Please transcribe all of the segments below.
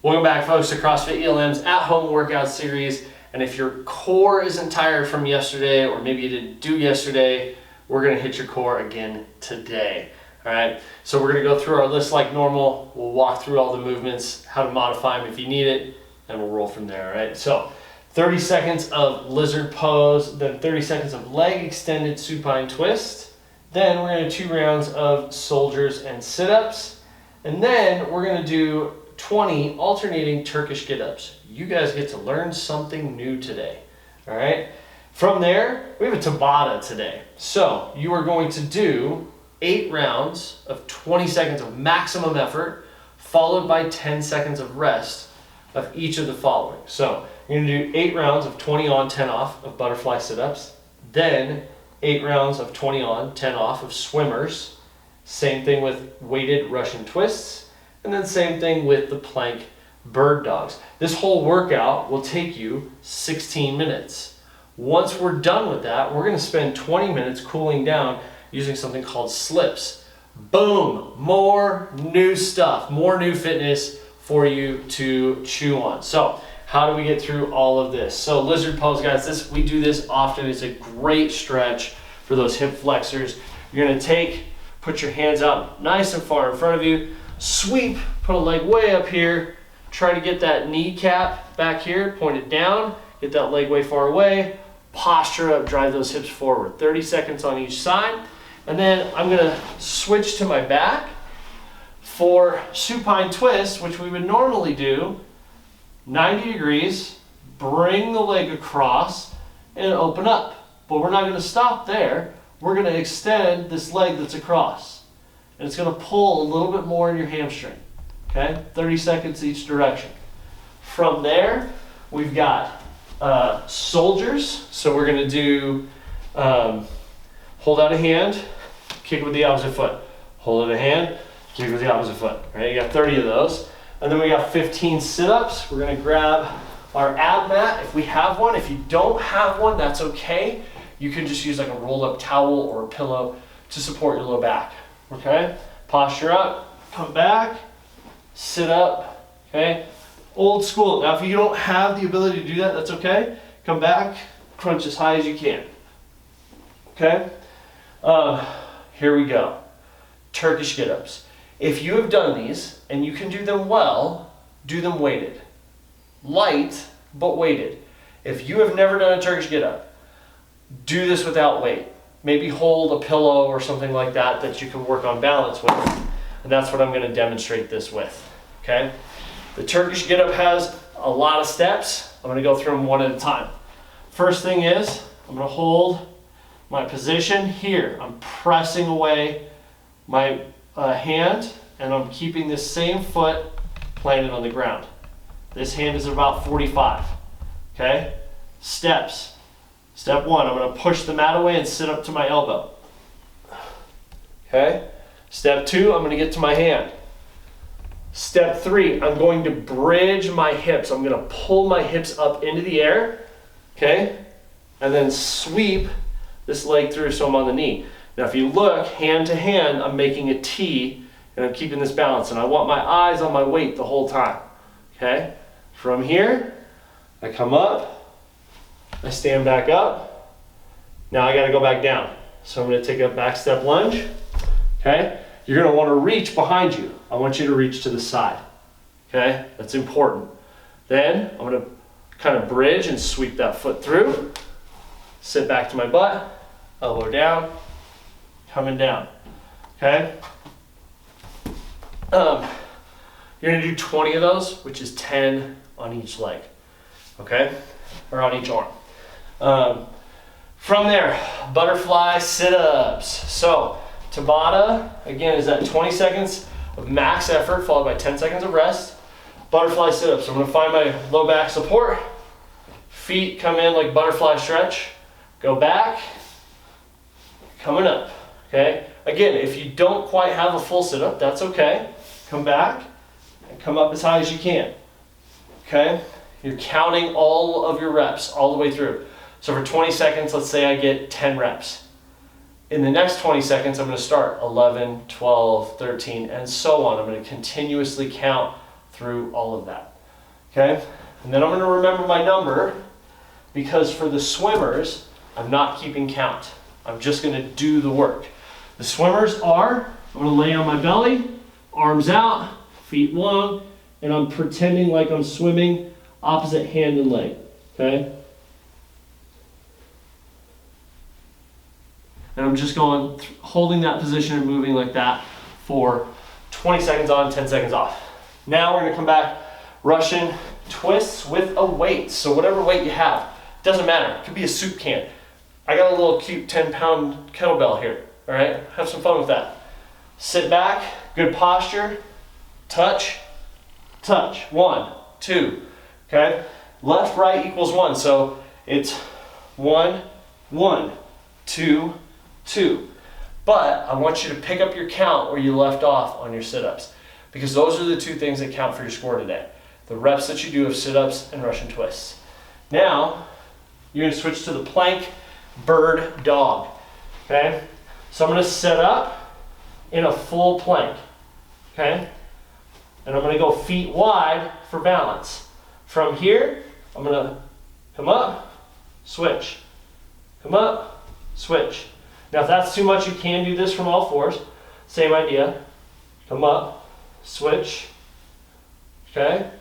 Welcome back, folks, to CrossFit ELM's at-home workout series. And if your core isn't tired from yesterday, or maybe you didn't do yesterday, we're gonna hit your core again today. All right, so we're gonna go through our list like normal. We'll walk through all the movements, how to modify them if you need it, and we'll roll from there, all right? So 30 seconds of lizard pose, then 30 seconds of leg extended supine twist. Then we're gonna do 2 rounds of soldiers and sit-ups. And then we're gonna do 20 alternating Turkish get-ups. You guys get to learn something new today, all right? From there, we have a Tabata today. So you are going to do 8 rounds of 20 seconds of maximum effort, followed by 10 seconds of rest of each of the following. So you're gonna do 8 rounds of 20 on, 10 off of butterfly sit-ups, then 8 rounds of 20 on, 10 off of swimmers. Same thing with weighted Russian twists. And then same thing with the plank bird dogs. This whole workout will take you 16 minutes. Once we're done with that, we're gonna spend 20 minutes cooling down using something called slips. Boom, more new stuff, more new fitness for you to chew on. So how do we get through all of this? So lizard pose, guys, we do this often. It's a great stretch for those hip flexors. You're gonna put your hands out nice and far in front of you, sweep, put a leg way up here, try to get that kneecap back here, point it down, get that leg way far away, posture up, drive those hips forward. 30 seconds on each side. And then I'm gonna switch to my back for supine twist, which we would normally do 90 degrees, bring the leg across and open up. But we're not gonna stop there. We're gonna extend this leg that's across. And it's gonna pull a little bit more in your hamstring, okay? 30 seconds each direction. From there, we've got soldiers. So we're gonna do hold out a hand, kick it with the opposite foot. Hold out a hand, kick it with the opposite foot, right? You got 30 of those. And then we got 15 sit-ups. We're gonna grab our ab mat if we have one. If you don't have one, that's okay. You can just use like a rolled up towel or a pillow to support your low back. Okay, posture up, come back, sit up, okay? Old school. Now, if you don't have the ability to do that, that's okay. Come back, crunch as high as you can, okay? Here we go. Turkish get-ups. If you have done these and you can do them well, do them weighted. Light, but weighted. If you have never done a Turkish get-up, do this without weight. Maybe hold a pillow or something like that that you can work on balance with. And that's what I'm going to demonstrate this with, okay? The Turkish get-up has a lot of steps. I'm going to go through them one at a time. First thing is, I'm going to hold my position here. I'm pressing away my hand, and I'm keeping this same foot planted on the ground. This hand is about 45, okay? Steps. Step 1, I'm going to push the mat away and sit up to my elbow. Okay? Step 2, I'm going to get to my hand. Step 3, I'm going to bridge my hips. I'm going to pull my hips up into the air, okay? And then sweep this leg through so I'm on the knee. Now if you look, hand to hand, I'm making a T and I'm keeping this balance. And I want my eyes on my weight the whole time, okay? From here, I come up. I stand back up. Now I got to go back down. So I'm going to take a back step lunge. Okay? You're going to want to reach behind you. I want you to reach to the side. Okay? That's important. Then I'm going to kind of bridge and sweep that foot through. Sit back to my butt. Elbow down. Coming down. Okay? You're going to do 20 of those, which is 10 on each leg. Okay? Or on each arm. From there, butterfly sit-ups. So Tabata, again, is that 20 seconds of max effort followed by 10 seconds of rest. Butterfly sit-ups. So I'm going to find my low back support. Feet come in like butterfly stretch. Go back. Coming up. Okay? Again, if you don't quite have a full sit-up, that's okay. Come back and come up as high as you can. Okay? You're counting all of your reps all the way through. So for 20 seconds, let's say I get 10 reps. In the next 20 seconds, I'm going to start 11, 12, 13, and so on. I'm going to continuously count through all of that. okay? And then I'm gonna remember my number, because for the swimmers, I'm not keeping count. I'm just gonna do the work. The swimmers are, I'm gonna lay on my belly, arms out, feet long, and I'm pretending like I'm swimming opposite hand and leg, okay? And I'm just going, holding that position and moving like that for 20 seconds on, 10 seconds off. Now we're gonna come back, Russian twists with a weight. So whatever weight you have, doesn't matter. It could be a soup can. I got a little cute 10-pound kettlebell here, all right? Have some fun with that. Sit back, good posture, touch, touch. 1, 2, okay? Left, right equals 1, so it's 1, 1, 2, 2. But I want you to pick up your count where you left off on your sit-ups, because those are the two things that count for your score today. The reps that you do of sit-ups and Russian twists. Now, you're gonna switch to the plank bird dog, okay? So I'm gonna set up in a full plank, okay? And I'm gonna go feet wide for balance. From here, I'm gonna come up, switch. Come up, switch. Now if that's too much, you can do this from all fours. Same idea. Come up, switch, okay?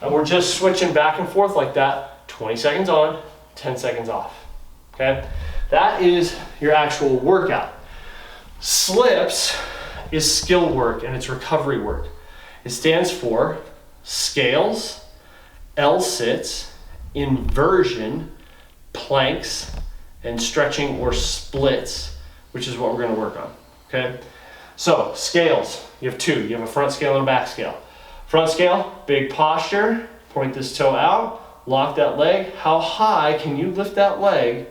And we're just switching back and forth like that, 20 seconds on, 10 seconds off, okay? That is your actual workout. Slips is skill work and it's recovery work. It stands for scales, L-sits, inversion, planks, and stretching or splits, which is what we're gonna work on, okay? So scales, you have two. You have a front scale and a back scale. Front scale, big posture, point this toe out, lock that leg. How high can you lift that leg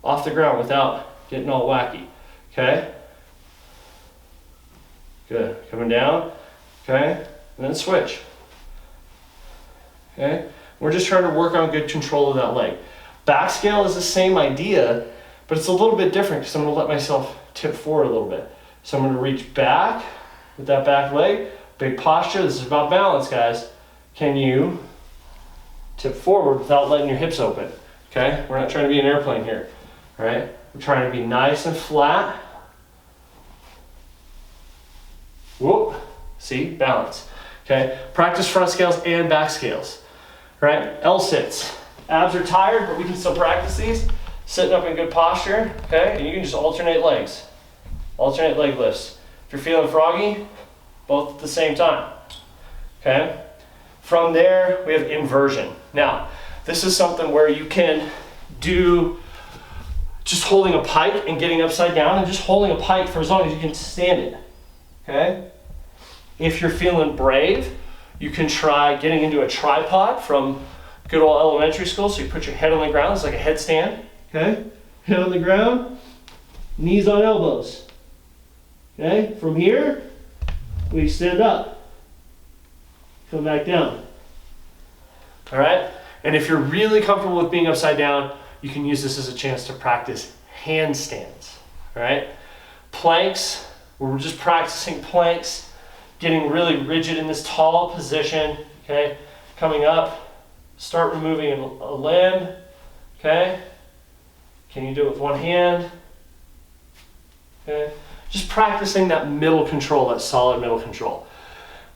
off the ground without getting all wacky, okay? Good, coming down, okay? And then switch, okay? We're just trying to work on good control of that leg. Back scale is the same idea, but it's a little bit different because I'm gonna let myself tip forward a little bit. So I'm gonna reach back with that back leg, big posture. This is about balance, guys. Can you tip forward without letting your hips open? Okay, we're not trying to be an airplane here, all right? We're trying to be nice and flat. Whoop, see, balance. Okay, practice front scales and back scales, right? L-sits. Abs are tired, but we can still practice these. Sitting up in good posture, okay? And you can just alternate legs. Alternate leg lifts. If you're feeling froggy, both at the same time, okay? From there, we have inversion. Now, this is something where you can do just holding a pike and getting upside down and just holding a pike for as long as you can stand it, okay? If you're feeling brave, you can try getting into a tripod from good old elementary school. So you put your head on the ground, it's like a headstand, okay? Head on the ground, knees on elbows, okay? From here, we stand up, come back down, all right? And if you're really comfortable with being upside down, you can use this as a chance to practice handstands, all right? Planks, we're just practicing planks, getting really rigid in this tall position, okay? Coming up, start removing a limb, okay? Can you do it with one hand? Okay? Just practicing that middle control, that solid middle control.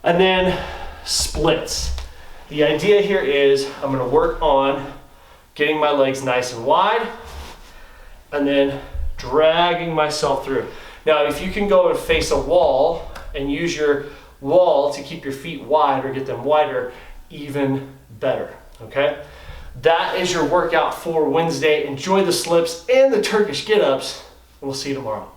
And then splits. The idea here is I'm gonna work on getting my legs nice and wide and then dragging myself through. Now, if you can go and face a wall and use your wall to keep your feet wide or get them wider, even better, okay? That is your workout for Wednesday. Enjoy the slips and the Turkish get-ups, and we'll see you tomorrow.